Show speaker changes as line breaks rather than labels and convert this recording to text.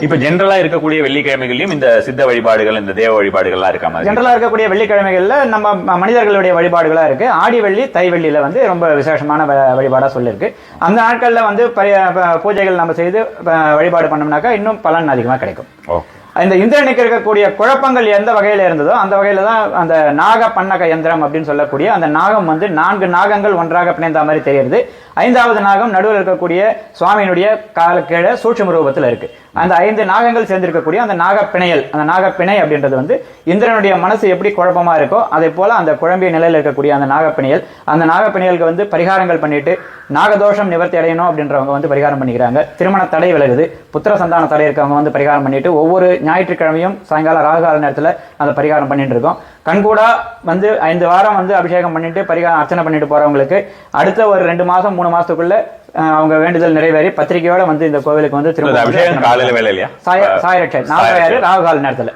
இப்ப ஜெனரலா இருக்கக்கூடிய வெள்ளிக்கிழமைகளையும் இந்த சித்த வழிபாடுகள், இந்த தேவ வழிபாடுகள்லாம் இருக்காம
ஜெனரலா இருக்கக்கூடிய வெள்ளிக்கிழமைகள்ல நம்ம மனிதர்களுடைய வழிபாடுகளா இருக்கு. ஆடி வெள்ளி, தை வெள்ளியில வந்து ரொம்ப விசேஷமான வழிபாடா சொல்லிருக்கு. அந்த நாட்கள்ல வந்து பூஜைகள் நம்ம செய்து வழிபாடு பண்ணோம்னாக்கா இன்னும் பலன் அதிகமா கிடைக்கும். இந்த இந்திரனுக்கு இருக்கக்கூடிய குழப்பங்கள் எந்த வகையில இருந்ததோ அந்த வகையில தான் அந்த நாக பன்னக யந்திரம் அப்படின்னு சொல்லக்கூடிய அந்த நாகம் வந்து 4 நாகங்கள் ஒன்றாக பிணைந்த மாதிரி தெரியுது. 5வது நாகம் நடுவில் இருக்கக்கூடிய சுவாமியினுடைய கால கீழே சூட்சும ரூபத்தில் இருக்கு. அந்த 5 நாகங்கள் சேர்ந்திருக்கக்கூடிய அந்த நாகப்பிணையல், அந்த நாகப்பிணை அப்படின்றது வந்து இந்திரனுடைய மனசு எப்படி குழப்பமா இருக்கோ அதே போல அந்த குழம்பிய நிலையில் இருக்கக்கூடிய அந்த நாகப்பிணையல், அந்த நாகப்பிணையலுக்கு வந்து பரிகாரங்கள் பண்ணிட்டு நாகதோஷம் நிவர்த்தி அடையணும் அப்படின்றவங்க வந்து பரிகாரம் பண்ணிக்கிறாங்க. திருமண தடை விலகுது, புத்திர சந்தான தடை இருக்கவங்க வந்து பரிகாரம் பண்ணிட்டு ஒவ்வொரு ஞாயிற்றுக்கிழமையும் சாயங்காலம் ராகுகால நேரத்தில் அந்த பரிகாரம் பண்ணிட்டு இருக்கோம். கண்கூடா வந்து 5 வாரம் வந்து அபிஷேகம் பண்ணிட்டு பரிகாரம் அர்ச்சனை பண்ணிட்டு போறவங்களுக்கு அடுத்த ஒரு 2 மாசம் 3 மாசத்துக்குள்ள அவங்க வேண்டுதல் நிறைவேறி பத்திரிகையோட வந்து இந்த கோவிலுக்கு வந்து திரும்ப
அபிஷேகம் காலையில வேலை இல்லையா?
சாயரட்சை 4 ராகுகால நேரத்துல